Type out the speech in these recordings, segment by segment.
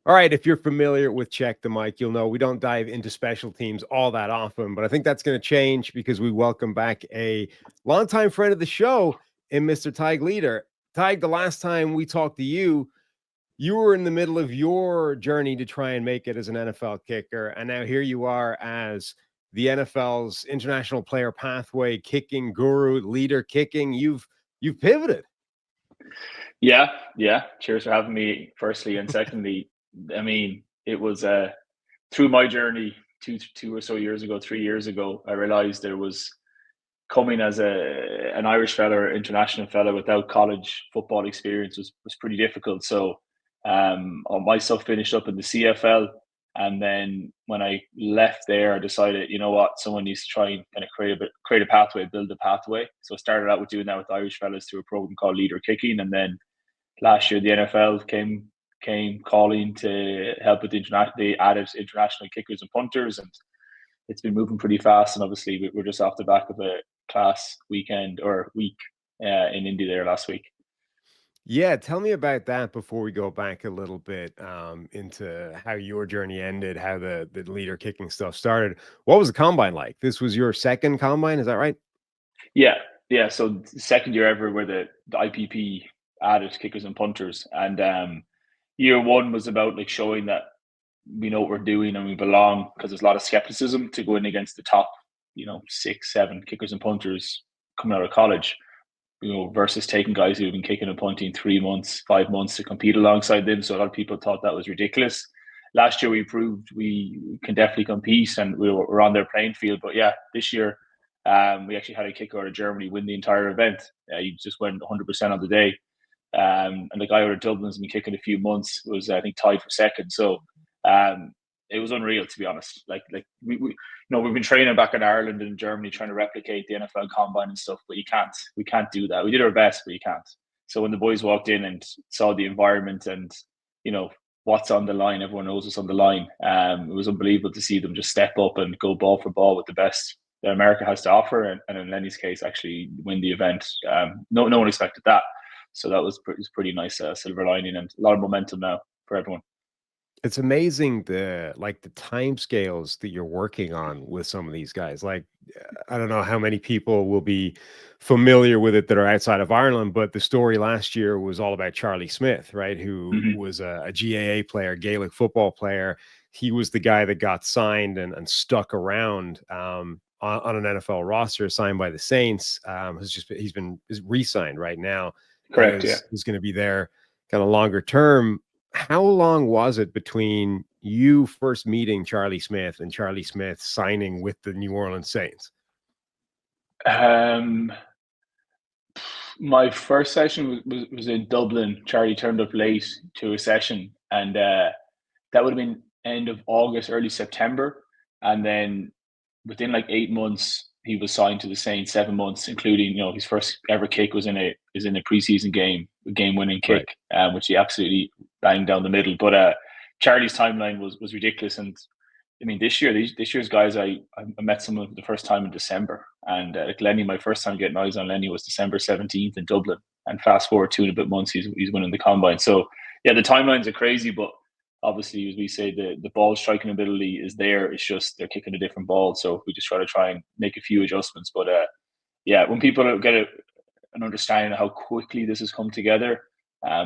All right, if you're familiar with Check the Mic, you'll know we don't dive into special teams all that often, but I think that's going to change because we welcome back a longtime friend of the show in Mr. Tadhg Leader. Tadhg, the last time we talked to you, you were in the middle of your journey to try and make it as an NFL kicker, and now here you are as the NFL's international player pathway kicking guru, leader kicking. You've pivoted. Yeah, yeah. Cheers for having me, firstly. And secondly, I mean, it was through my journey two or so years ago, 3 years ago, I realized there was coming as an Irish fella or international fella without college football experience was pretty difficult. So all my stuff finished up in the CFL. And then when I left there, I decided, you know what, someone needs to try and kind of create a pathway, build a pathway. So I started out with doing that with Irish fellas through a program called Leader Kicking, and then last year the NFL came calling to help with the added international kickers and punters, and it's been moving pretty fast. And obviously we're just off the back of a class weekend or week in Indy there last week. Yeah, tell me about that before we go back a little bit into how your journey ended, how the leader kicking stuff started. What was the combine like? This was your second combine, is that right? Yeah, yeah. So second year ever where the IPP added kickers and punters, and year one was about like showing that we know what we're doing and we belong, because there's a lot of skepticism to go in against the top, 6, 7 kickers and punters coming out of college, versus taking guys who've been kicking and punting 3 months, 5 months to compete alongside them. So a lot of people thought that was ridiculous. Last year we proved we can definitely compete and we're on their playing field. But yeah, this year we actually had a kicker out of Germany win the entire event. He just went 100% on the day. And the guy out of Dublin's been kicking a few months, was I think tied for second. So um, it was unreal, to be honest. We've been training back in Ireland and Germany trying to replicate the NFL combine and stuff, but you can't. We can't do that. We did our best, but you can't. So when the boys walked in and saw the environment and what's on the line, everyone knows what's on the line. It was unbelievable to see them just step up and go ball for ball with the best that America has to offer, and in Lenny's case, actually win the event. No one expected that. So that was pretty nice silver lining and a lot of momentum now for everyone. It's amazing the time scales that you're working on with some of these guys. Like, I don't know how many people will be familiar with it that are outside of Ireland, but the story last year was all about Charlie Smyth, right? Who Mm-hmm. was a GAA player, Gaelic football player. He was the guy that got signed and stuck around on an NFL roster, signed by the Saints. He's re-signed right now, and Correct. Yeah. is going to be there kind of longer term. How long was it between you first meeting Charlie Smyth and Charlie Smyth signing with the New Orleans Saints? Um, my first session was in Dublin. Charlie turned up late to a session, and that would have been end of August, early September. And then within like 8 months, he was signed to the Saints. 7 months, including his first ever kick was in a preseason game, a game-winning Right. kick, which he absolutely banged down the middle. But Charlie's timeline was ridiculous, and I mean this year's guys, I met someone for the first time in December, and like Lenny, my first time getting eyes on Lenny was December 17th in Dublin, and fast forward 2.5 months, he's winning the combine. So yeah, the timelines are crazy, but obviously, as we say, the ball striking ability is there. It's just they're kicking a different ball, so we just try and make a few adjustments. But yeah, when people get an understanding of how quickly this has come together,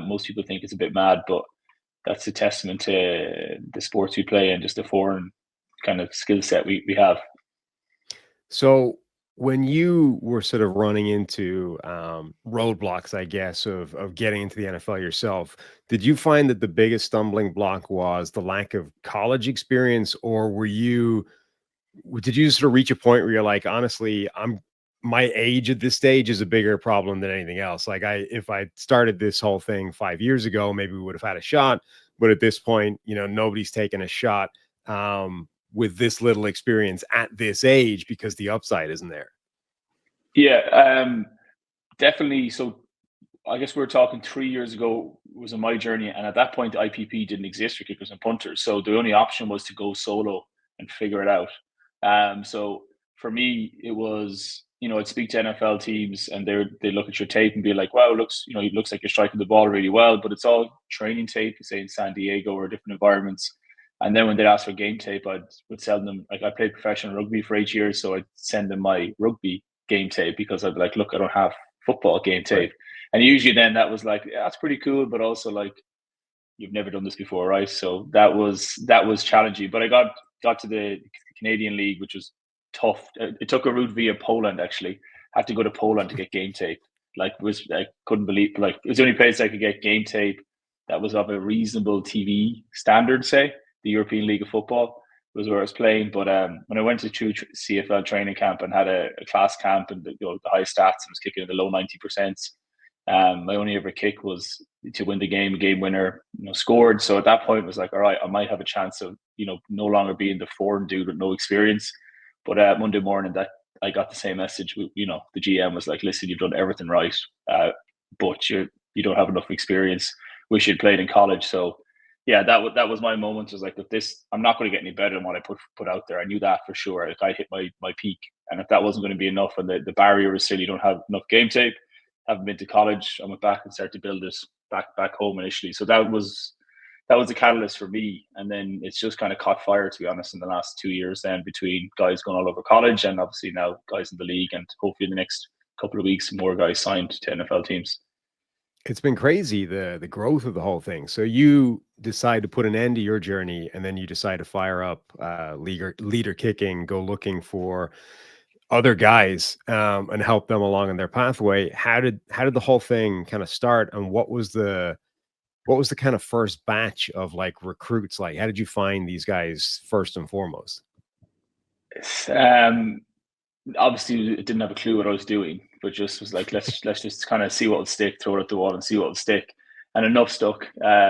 most people think it's a bit mad, but that's a testament to the sports we play and just the foreign kind of skill set we have. So when you were sort of running into roadblocks, I guess, of getting into the NFL yourself, did you find that the biggest stumbling block was the lack of college experience, or did you sort of reach a point where you're like, honestly, my age at this stage is a bigger problem than anything else. Like, if I started this whole thing 5 years ago, maybe we would have had a shot. But at this point, nobody's taken a shot with this little experience at this age because the upside isn't there. Yeah, definitely. So I guess we were talking 3 years ago was in my journey, and at that point, the IPP didn't exist for kickers and punters. So the only option was to go solo and figure it out. So for me, it was I'd speak to NFL teams and they look at your tape and be like, wow, it looks like you're striking the ball really well, but it's all training tape, say in San Diego or different environments. And then when they'd ask for game tape, would send them, like, I played professional rugby for 8 years, so I'd send them my rugby game tape because I'd be like, look, I don't have football game Right. tape. And usually then that was like, yeah, that's pretty cool, but also like, you've never done this before, right? So that was challenging. But I got to the Canadian League, which was tough. It took a route via Poland actually. I had to go to Poland to get game tape. Like, I couldn't believe, like, it was the only place I could get game tape that was of a reasonable TV standard. Say the European League of Football was where I was playing. But when I went to true CFL training camp and had a class camp and the high stats and was kicking in the low 90%. My only ever kick was to win the game, a game winner, scored. So at that point, it was like, all right, I might have a chance of, no longer being the foreign dude with no experience. But Monday morning, that I got the same message. The GM was like, listen, you've done everything right, but you don't have enough experience. Wish you'd played in college. So yeah, that was my moment. It was like, if this, I'm not going to get any better than what I put out there. I knew that for sure. Like, I hit my peak, and if that wasn't going to be enough, and the barrier was still, you don't have enough game tape, haven't been to college. I went back and started to build it back home initially. So that was the catalyst for me. And then it's just kind of caught fire, to be honest, in the last 2 years then, between guys going all over college and obviously now guys in the league, and hopefully in the next couple of weeks more guys signed to NFL teams. It's been crazy, the growth of the whole thing. So you decide to put an end to your journey, and then you decide to fire up leader kicking, go looking for other guys, and help them along in their pathway. How did the whole thing kind of start, and what was the kind of first batch of like recruits like? How did you find these guys first and foremost? Um, Obviously, it didn't have a clue what I was doing, but just was like, let's just kind of see what would stick, throw it at the wall, and see what would stick. And enough stuck.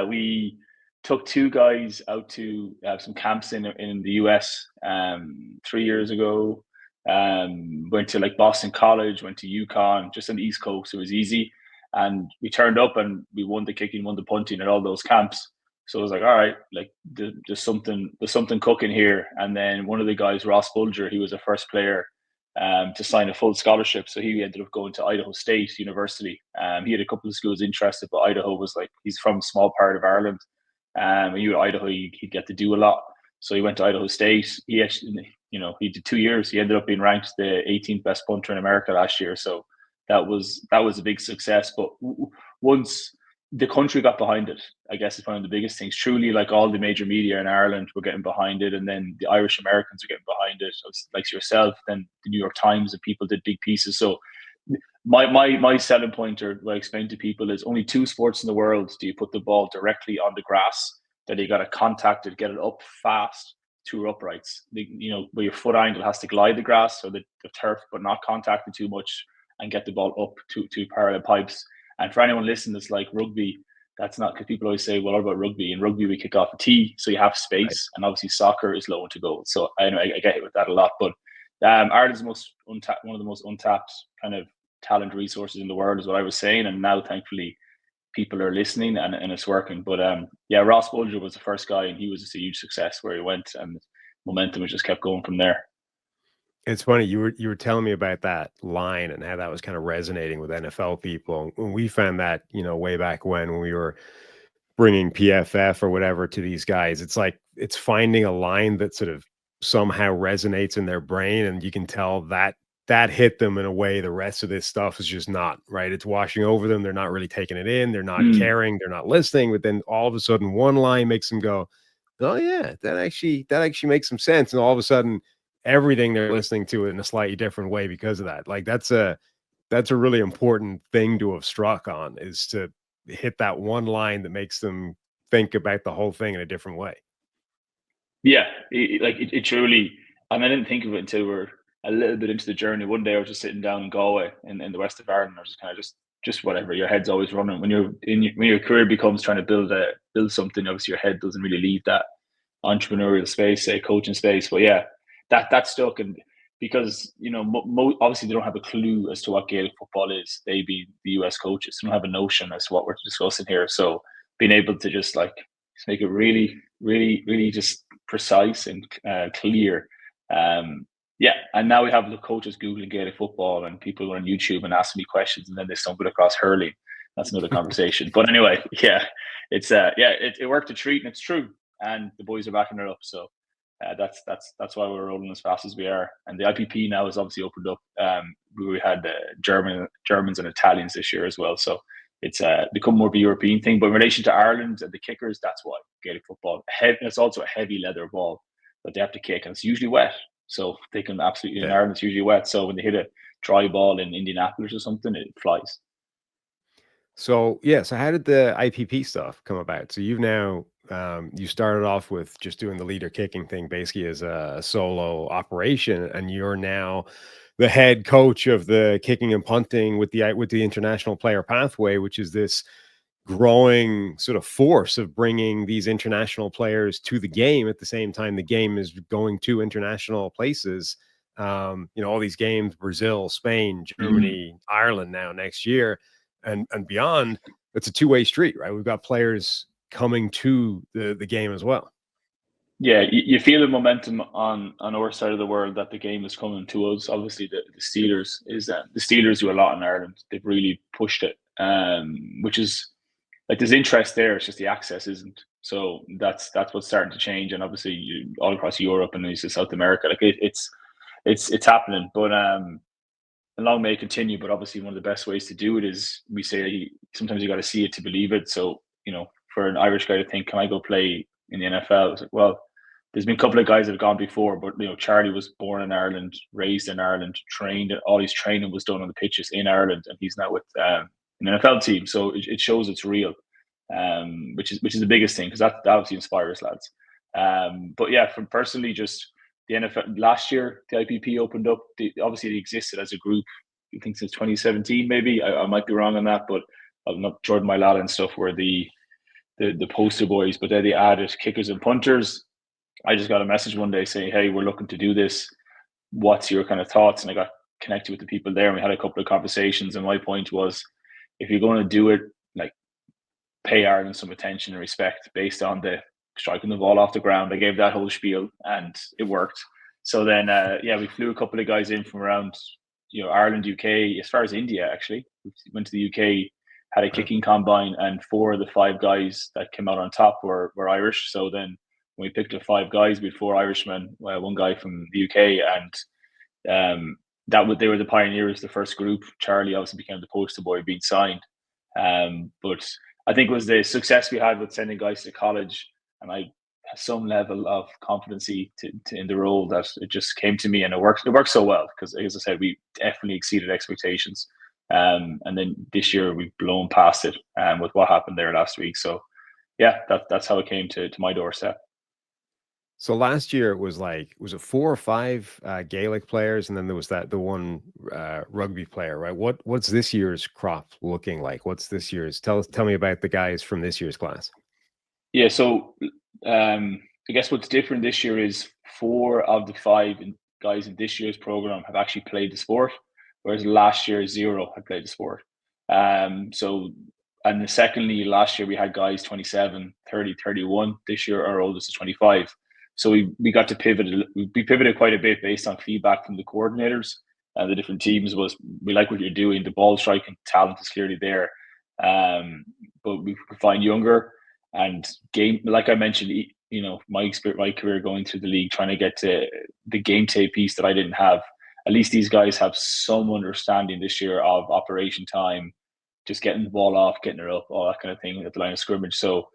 We took two guys out to some camps in the US 3 years ago. Went to like Boston College, went to UConn, just on the East Coast. It was easy, and we turned up and we won the kicking, won the punting at all those camps. So I was like, all right, like, there's something cooking here. And then one of the guys, Ross Bulger, he was a first player to sign a full scholarship. So he ended up going to Idaho State University. He had a couple of schools interested, but Idaho was like, he's from a small part of Ireland. And you Idaho, he'd get to do a lot. So he went to Idaho State. He actually, he did 2 years. He ended up being ranked the 18th best punter in America last year. So that was a big success. But once the country got behind it, I guess it's one of the biggest things. Truly, like, all the major media in Ireland were getting behind it, and then the Irish Americans are getting behind it, like yourself. Then the New York Times and people did big pieces. So my selling point, or what I explain to people, is only two sports in the world do you put the ball directly on the grass, that you got to contact it, get it up fast, two uprights. Where your foot angle has to glide the grass or the turf, but not contact it too much, and get the ball up to parallel pipes. And for anyone listening that's like rugby, that's not, because people always say, well, what about rugby? In rugby, we kick off a tee, so you have Right. space, and obviously soccer is low into goal. So I know I get hit with that a lot, but Ireland's one of the most untapped kind of talent resources in the world, is what I was saying. And now, thankfully, people are listening, and it's working. But yeah, Ross Bulger was the first guy, and he was just a huge success where he went, and momentum just kept going from there. It's funny, you were telling me about that line and how that was kind of resonating with NFL people. And we found that, way back when we were bringing PFF or whatever to these guys, it's like it's finding a line that sort of somehow resonates in their brain, and you can tell that that hit them in a way the rest of this stuff is just not, right? It's washing over them. They're not really taking it in. They're not Mm, caring. They're not listening. But then all of a sudden, one line makes them go, "Oh yeah, that actually makes some sense." And all of a sudden, everything they're listening to it in a slightly different way because of that. Like that's a really important thing to have struck on, is to hit that one line that makes them think about the whole thing in a different way. yeah, it truly. And I didn't think of it until we're a little bit into the journey. One day I was just sitting down in Galway in the west of Ireland. I was just kind of just whatever. Your head's always running when when your career becomes trying to build something. Obviously, your head doesn't really leave that entrepreneurial space, say coaching space. But yeah, that stuck. And because obviously they don't have a clue as to what Gaelic football is. They be the US coaches, they don't have a notion as to what we're discussing here. So being able to just make it really, really, really just precise and clear, um, Yeah, and now we have the coaches googling Gaelic football, and people on YouTube and asking me questions, and then they stumble across hurling. That's another conversation. But anyway, yeah, it worked a treat, and it's true. And the boys are backing it up. So that's why we're rolling as fast as we are. And the IPP now has obviously opened up. We had Germans and Italians this year as well. So it's become more of a European thing. But in relation to Ireland and the kickers, that's why Gaelic football. It's also a heavy leather ball that they have to kick, and it's usually wet. So they can absolutely, in Yeah. Ireland, it's usually wet. So when they hit a dry ball in Indianapolis or something, it flies. So yeah, so how did the IPP stuff come about? So you've now you started off with just doing the leader kicking thing basically as a solo operation, and you're now the head coach of the kicking and punting with the international player pathway, which is this growing sort of force of bringing these international players to the game at the same time the game is going to international places. All these games, Brazil, Spain, Mm-hmm. Germany, Ireland now next year and beyond. It's a two-way street, right? We've got players coming to the game as well. Yeah, you feel the momentum on our side of the world that the game is coming to us. Obviously, the Steelers the Steelers do a lot in Ireland. They've really pushed it, which is like there's interest there. It's just the access isn't. So that's what's starting to change, and obviously all across Europe and South America, like it's happening. But and long may it continue. But obviously, one of the best ways to do it is we say sometimes you got to see it to believe it. So for an Irish guy to think, can I go play in the NFL? It's like, well, there's been a couple of guys that have gone before, but Charlie was born in Ireland, raised in Ireland, trained. All his training was done on the pitches in Ireland, and he's now with an NFL team. So it shows it's real, which is the biggest thing because that obviously inspires lads. But yeah, from personally, just the NFL last year, the IPP opened up. Obviously, it existed as a group. I think since 2017, maybe I might be wrong on that, but I'm not Jordan Mailata and stuff were the poster boys, but then they added kickers and punters. I just got a message one day saying, "Hey, we're looking to do this. What's your kind of thoughts?" And I got connected with the people there, and we had a couple of conversations. And my point was, if you're going to do it, like pay Ireland some attention and respect based on the striking the ball off the ground. I gave that whole spiel, and it worked. So then, we flew a couple of guys in from around, Ireland, UK, as far as India. Actually, we went to the UK, had a Wow. kicking combine, and 4 of the 5 guys that came out on top were Irish. So then, when we picked up 5 guys, we had 4 Irishmen, one guy from the UK, and they were the pioneers, the first group. Charlie obviously became the poster boy being signed. But I think it was the success we had with sending guys to college, and I had some level of competency in the role that it just came to me, and it worked. It worked so well because, as I said, we definitely exceeded expectations. And then this year we've blown past it with what happened there last week. So yeah, that's how it came to my doorstep. So last year it was it 4 or 5 Gaelic players, and then there was the one rugby player, right? What's this year's crop looking like? What's this year's? Tell me about the guys from this year's class. Yeah, so I guess what's different this year is 4 of the 5 guys in this year's program have actually played the sport, whereas last year 0 had played the sport. So, and secondly, last year we had guys 27, 30, 31. This year our oldest is 25. So we got to pivot. We pivoted quite a bit based on feedback from the coordinators and the different teams. Was we like what you're doing? The ball striking talent is clearly there, but we could find younger and game. Like I mentioned, my career going through the league, trying to get to the game tape piece that I didn't have. At least these guys have some understanding this year of operation time, just getting the ball off, getting it up, all that kind of thing at the line of scrimmage. So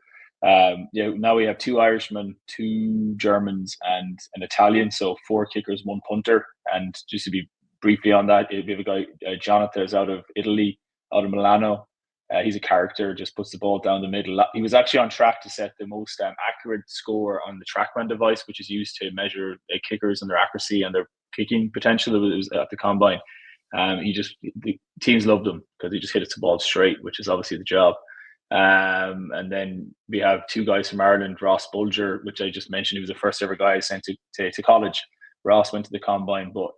now we have 2 Irishmen, 2 Germans, and an Italian. So 4 kickers, 1 punter. And just to be briefly on that, we have a guy, Jonathan, is out of Italy, out of Milano. He's a character, just puts the ball down the middle. He was actually on track to set the most accurate score on the TrackMan device, which is used to measure kickers and their accuracy and their kicking potential. It was at the combine. The teams loved him because he just hit the ball straight, which is obviously the job. And then we have 2 guys from Ireland, Ross Bulger, which I just mentioned. He was the first ever guy sent to college. Ross went to the combine, but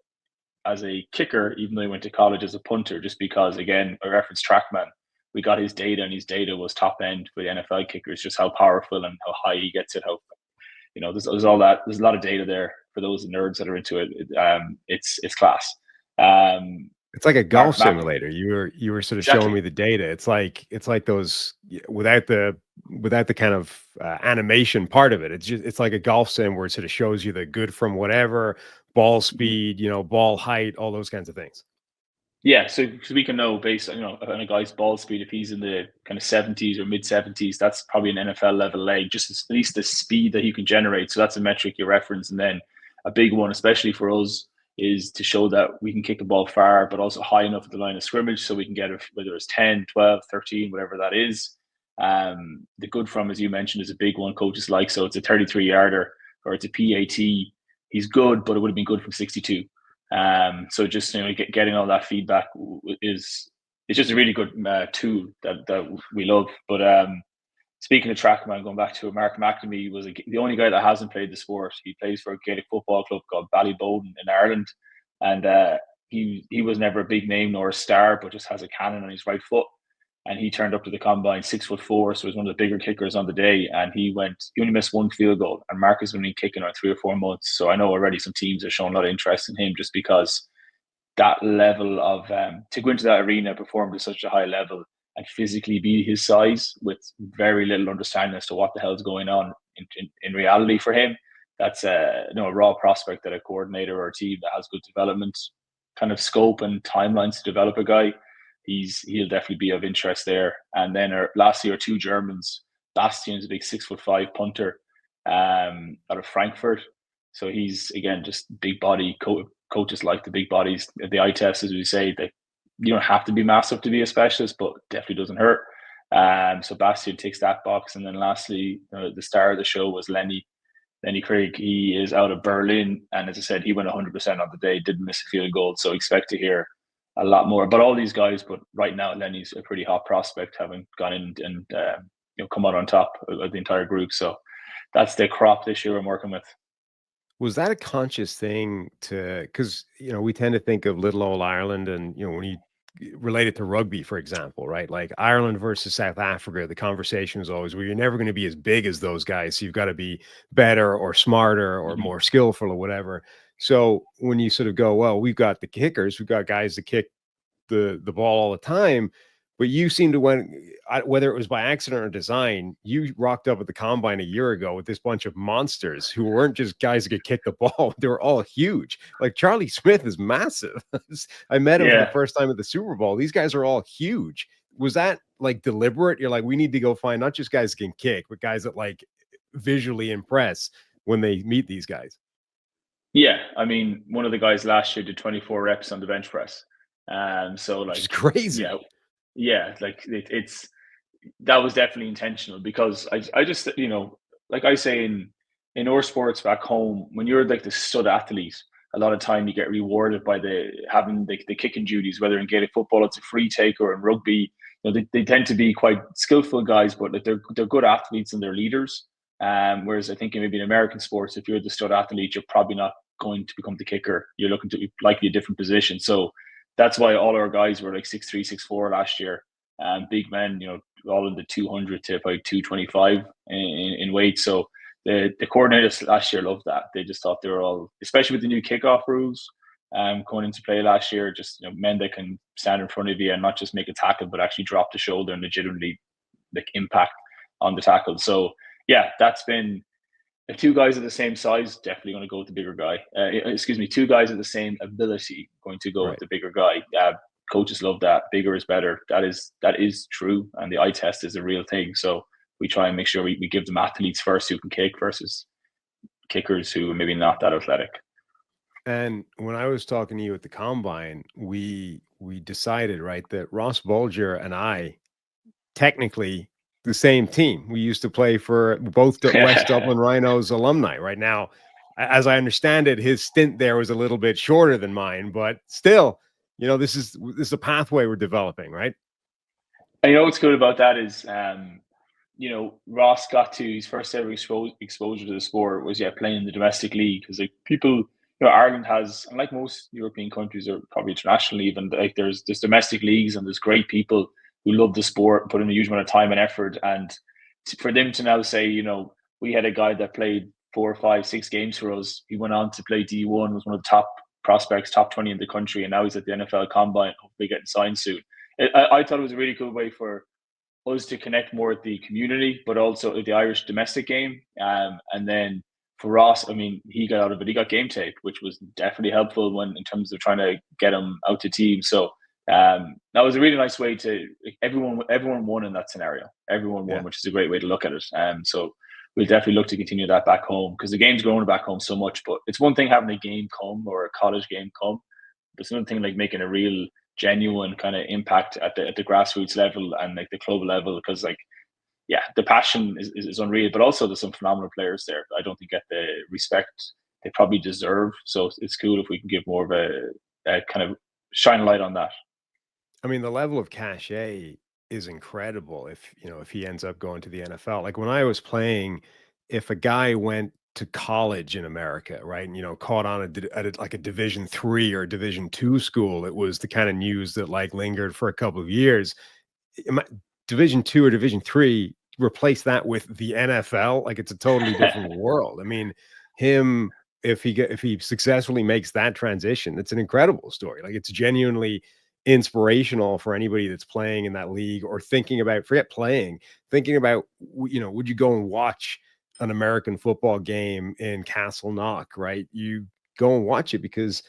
as a kicker, even though he went to college as a punter, just because, again, I referenced TrackMan, we got his data, and his data was top end for the NFL kickers, just how powerful and how high he gets it, how there's all that. There's a lot of data there for those nerds that are into it. It's class. It's like a golf Mark Mac, simulator. You were sort of showing exactly. me the data. It's like those without the kind of animation part of it. It's like a golf sim where it sort of shows you the good from whatever, ball Mhm. speed, ball height, all those kinds of things. Yeah, so we can know based on a guy's ball speed, if he's in the kind of 70s or mid 70s, that's probably an NFL level leg, just at least the speed that he can generate. So that's a metric you reference. And then a big one, especially for us, is to show that we can kick the ball far, but also high enough at the line of scrimmage so we can get it, whether it's 10, 12, 13, whatever that is. The good from, as you mentioned, is a big one coaches like. So it's a 33 yarder or it's a PAT. He's good, but it would have been good from 62. So just getting all that feedback is it's just a really good tool that we love. But speaking of trackman, going back to it, Mark McNamee was the only guy that hasn't played the sport. He plays for a Gaelic football club called Ballyboden in Ireland, and he was never a big name nor a star, but just has a cannon on his right foot. And he turned up to the combine 6'4", so he was one of the bigger kickers on the day. And he only missed one field goal, and Mark has been kicking on 3 or 4 months. So I know already some teams are showing a lot of interest in him just because that level of to go into that arena, perform to such a high level, and physically be his size with very little understanding as to what the hell's going on in reality for him. That's a raw prospect that a coordinator or a team that has good development kind of scope and timelines to develop a guy. He'll definitely be of interest there. And then last year, two Germans. Bastian's a big 6'5" punter out of Frankfurt. So he's again just big body. Coaches like the big bodies. The eye test, as we say, that you don't have to be massive to be a specialist, but definitely doesn't hurt. So Bastian ticks that box. And then lastly, the star of the show was Lenny Craig. He is out of Berlin, and as I said, he went 100% on the day, didn't miss a field goal. So expect to hear a lot more about all these guys. But right now, Lenny's a pretty hot prospect, having gone in and come out on top of the entire group. So that's the crop this year I'm working with. Was that a conscious thing because, we tend to think of little old Ireland and, when you relate it to rugby, for example, right? Like Ireland versus South Africa, the conversation is always, well, you're never going to be as big as those guys. So you've got to be better or smarter or Mm-hmm. more skillful or whatever. So when you sort of go, well, we've got the kickers, we've got guys that kick the ball all the time. But you seem to whether it was by accident or design, you rocked up at the combine a year ago with this bunch of monsters who weren't just guys that could kick the ball. They were all huge. Like Charlie Smyth is massive. I met him for the Yeah, first time at the Super Bowl. These guys are all huge. Was that like deliberate? You're like, we need to go find not just guys that can kick, but guys that like visually impress when they meet these guys. yeah. I mean, one of the guys last year did 24 reps on the bench press. So Which is like, crazy. yeah, yeah, like it's that was definitely intentional because I just like I say in our sports back home, when you're like the stud athlete, a lot of time you get rewarded by having the kicking duties, whether in Gaelic football it's a free take or in rugby. They tend to be quite skillful guys, but like they're good athletes and they're leaders. Whereas I think maybe in American sports, if you're the stud athlete, you're probably not going to become the kicker. You're looking to likely a different position. So that's why all our guys were like 6'3", 6'4" last year. Big men, all in the 200 to about 225 in weight. So the coordinators last year loved that. They just thought they were all, especially with the new kickoff rules coming into play last year, just men that can stand in front of you and not just make a tackle, but actually drop the shoulder and legitimately like impact on the tackle. So yeah, that's been if two guys are the same size, definitely going to go with the bigger guy. Excuse me, two guys of the same ability, going to go with Right. the bigger guy. Coaches love that. Bigger is better. That is true, and the eye test is a real thing. So we try and make sure we give them athletes first who can kick versus kickers who are maybe not that athletic. And when I was talking to you at the combine, we decided, right, that Ross Bulger and I technically the same team. We used to play for both West Dublin Rhinos alumni. Right now, as I understand it, his stint there was a little bit shorter than mine, but still, this is a pathway we're developing, right? And what's good about that is, Ross got to his first ever exposure to the sport was playing in the domestic league because like people, Ireland has, and like most European countries or probably internationally even, like there's domestic leagues and there's great people who love the sport, put in a huge amount of time and effort, and for them to now say, we had a guy that played 4 or 5, 6 games for us. He went on to play D1, was one of the top prospects, top 20 in the country, and now he's at the NFL Combine, hopefully getting signed soon. I thought it was a really good way for us to connect more with the community, but also the Irish domestic game. And then for Ross, I mean, he got out of it. He got game tape, which was definitely helpful when in terms of trying to get him out to team. So that was a really nice way to everyone won in that scenario. Everyone won, Yeah. which is a great way to look at it. So we'll definitely look to continue that back home because the game's growing back home so much. But it's one thing having a game come or a college game come. But it's another thing like making a real genuine kind of impact at the grassroots level and like the club level because like the passion is unreal, but also there's some phenomenal players there I don't think get the respect they probably deserve. So it's cool if we can give more of a kind of shine a light on that. I mean, the level of cachet is incredible if he ends up going to the NFL. Like when I was playing, if a guy went to college in America, right, and caught on like a Division 3 or Division 2 school, it was the kind of news that like lingered for a couple of years. Division 2 or Division 3, replace that with the NFL, like it's a totally different world. I mean, him if he successfully makes that transition, it's an incredible story. Like it's genuinely inspirational for anybody that's playing in that league or thinking about thinking about would you go and watch an American football game in Castle Knock, right? You go and watch it because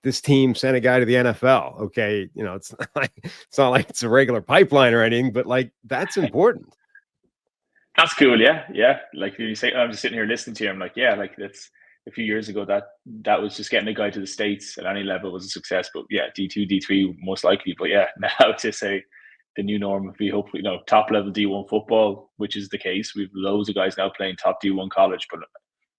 this team sent a guy to the NFL. Okay, it's not like it's a regular pipeline or anything, but like that's important. That's cool. Yeah. Like you say, I'm just sitting here listening to you. I'm like, yeah, like that's a few years ago that was just getting a guy to the States at any level was a success. But yeah, D2, D3 most likely. But yeah, now to say the new norm would be hopefully top level D1 football, which is the case. We've loads of guys now playing top D1 college, but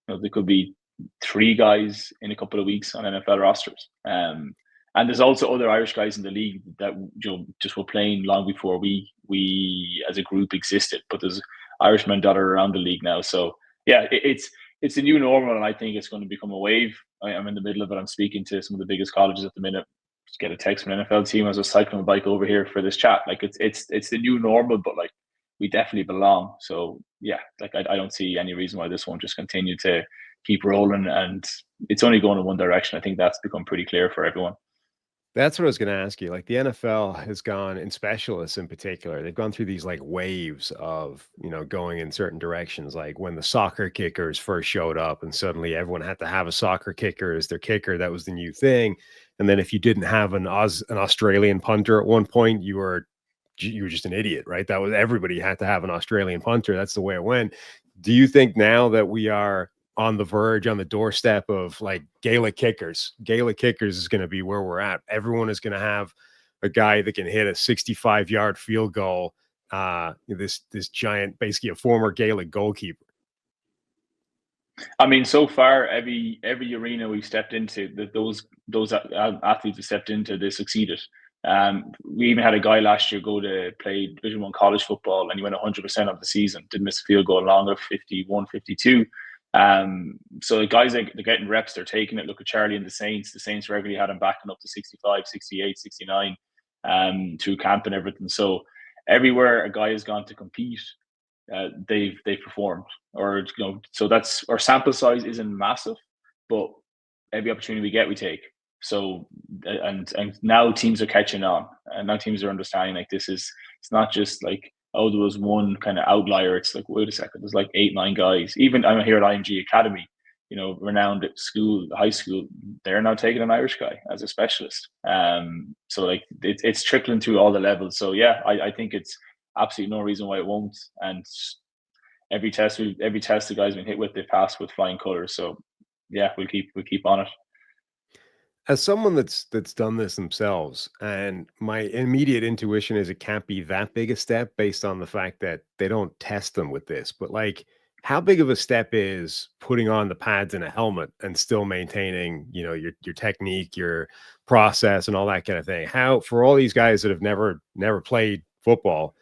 there could be 3 guys in a couple of weeks on NFL rosters. And there's also other Irish guys in the league that just were playing long before we as a group existed. But there's Irishmen that are around the league now. So yeah, it's a new normal, and I think it's going to become a wave. I'm in the middle of it. I'm speaking to some of the biggest colleges at the minute. Just get a text from an NFL team as I was cycling my bike over here for this chat. Like it's the new normal, but like we definitely belong. So yeah, like I don't see any reason why this won't just continue to keep rolling, and it's only going in one direction. I think that's become pretty clear for everyone. That's what I was going to ask you. Like the NFL has gone, and specialists in particular, they've gone through these like waves of, going in certain directions. Like when the soccer kickers first showed up and suddenly everyone had to have a soccer kicker as their kicker. That was the new thing. And then if you didn't have an Australian punter at one point, you were just an idiot, right? That was everybody had to have an Australian punter. That's the way it went. Do you think now that we are on the verge, on the doorstep of like Gaelic kickers is going to be where we're at? Everyone is going to have a guy that can hit a 65-yard field goal. This giant, basically a former Gaelic goalkeeper. I mean, so far every arena we've stepped into, those athletes have stepped into, they succeeded. We even had a guy last year go to play Division 1 college football, and he went 100% of the season. Didn't miss a field goal longer, 51, 52. So the guys they're getting reps, they're taking it. Look at Charlie and the Saints. The Saints regularly had him backing up to 65, 68, 69 through camp and everything. So everywhere a guy has gone to compete, they've performed. Or so that's our sample size isn't massive, but every opportunity we get, we take. So and now teams are catching on, and now teams are understanding like it's not just like, oh, there was one kind of outlier. It's like, wait a second, there's like 8, 9 guys. Even I'm here at IMG Academy, renowned school, high school, they're now taking an Irish guy as a specialist. So like it's trickling through all the levels. So yeah, I think it's absolutely no reason why it won't. And every test the guys been hit with, they passed with flying colors. So yeah, we'll keep on it. As someone that's done this themselves, and my immediate intuition is it can't be that big a step based on the fact that they don't test them with this. But like, how big of a step is putting on the pads and a helmet and still maintaining, your technique, your process, and all that kind of thing? How, for all these guys that have never played football,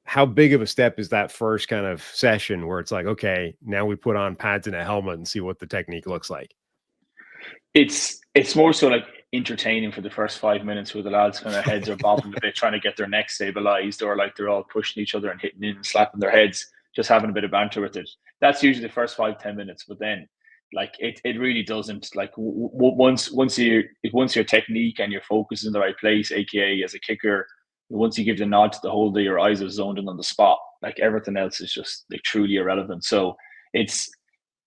how big of a step is that first kind of session where it's like, okay, now we put on pads and a helmet and see what the technique looks like? It's more so like entertaining for the first 5 minutes where the lads kind of heads are bobbing a bit, trying to get their neck stabilized, or like they're all pushing each other and hitting in and slapping their heads. just having a bit of banter with it. That's usually the first 5-10 minutes, but then like it really doesn't like once your technique and your focus is in the right place, aka as a kicker, once you give the nod to the holder, your eyes are zoned in on the spot. Like everything else is just like truly irrelevant. So it's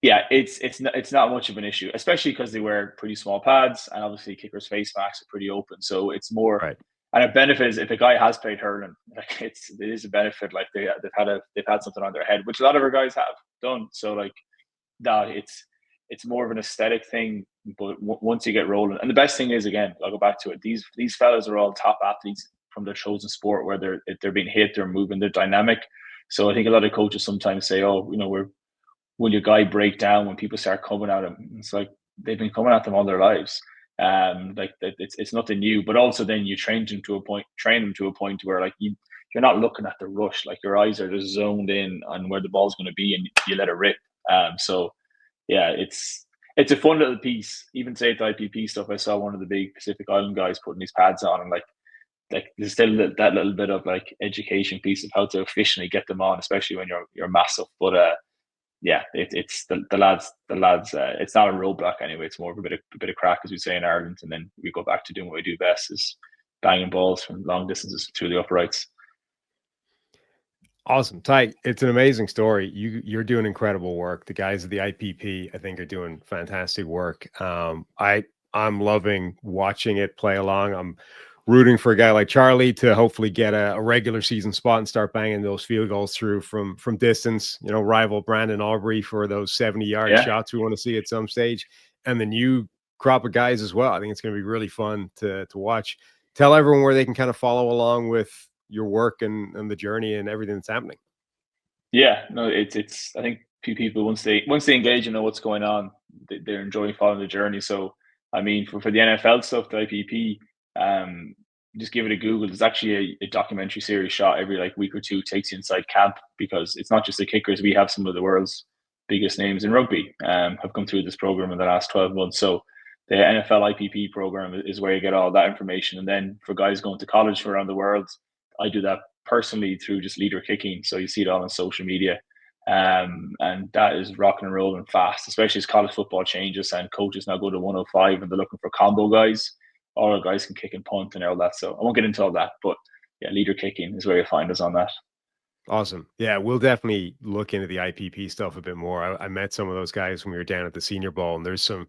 yeah, it's not much of an issue, especially because they wear pretty small pads, and obviously kickers' face masks are pretty open. So it's more, Right. and a benefit is if a guy has played hurling, like it is a benefit. Like they've had something on their head, which a lot of our guys have done. So like that, it's more of an aesthetic thing. But once you get rolling, and the best thing is, again, I'll go back to it. These fellas are all top athletes from their chosen sport, where they're being hit, they're moving, they're dynamic. So I think a lot of coaches sometimes say, "Oh, will your guy break down when people start coming at him?" It's like they've been coming at them all their lives. Like it's nothing new. But also then you train them to a point where like you're not looking at the rush. Like your eyes are just zoned in on where the ball's going to be, and you let it rip. So yeah, it's a fun little piece. Even say the IPP stuff, I saw one of the big Pacific Island guys putting these pads on, and like there's still that little bit of like education piece of how to efficiently get them on, especially when you're massive. But yeah, it's the lads. It's not a roadblock anyway. It's more of a bit of crack, as we say in Ireland, and then we go back to doing what we do best: is banging balls from long distances through the uprights. Awesome. Ty, it's an amazing story. You're doing incredible work. The guys at the IPP, I think, are doing fantastic work. I'm loving watching it play along. I'm rooting for a guy like Charlie to hopefully get a regular season spot and start banging those field goals through from distance, rival Brandon Aubrey for those 70-yard Yeah, shots we want to see at some stage. And the new crop of guys as well. I think it's going to be really fun to watch. Tell everyone where they can kind of follow along with your work and the journey and everything that's happening. yeah. No, it's. I think people once they engage and know what's going on, they're enjoying following the journey. So I mean, for the NFL stuff, the IPP, just give it a Google. There's actually a documentary series shot every like week or two, takes you inside camp, because it's not just the kickers. We have some of the world's biggest names in rugby have come through this program in the last 12 months. So the NFL IPP program is where you get all that information. And then for guys going to college from around the world, I do that personally through just leader kicking. So you see it all on social media. And that is rocking and rolling fast, especially as college football changes and coaches now go to 105 and they're looking for combo guys. All our guys can kick and punt and all that. So I won't get into all that, but yeah, leader kicking is where you find us on that. Awesome. Yeah, we'll definitely look into the IPP stuff a bit more. I met some of those guys when we were down at the Senior Bowl, and there's some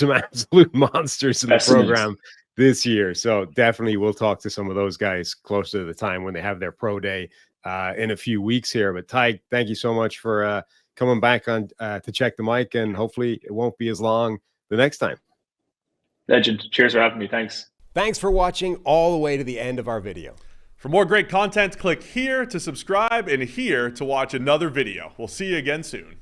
absolute monsters in the Specimens. program this year. So definitely we'll talk to some of those guys closer to the time when they have their pro day in a few weeks here. But Ty, thank you so much for coming back on to check the mic, and hopefully it won't be as long the next time. Legend. Cheers for having me. Thanks. Thanks for watching all the way to the end of our video. For more great content, click here to subscribe and here to watch another video. We'll see you again soon.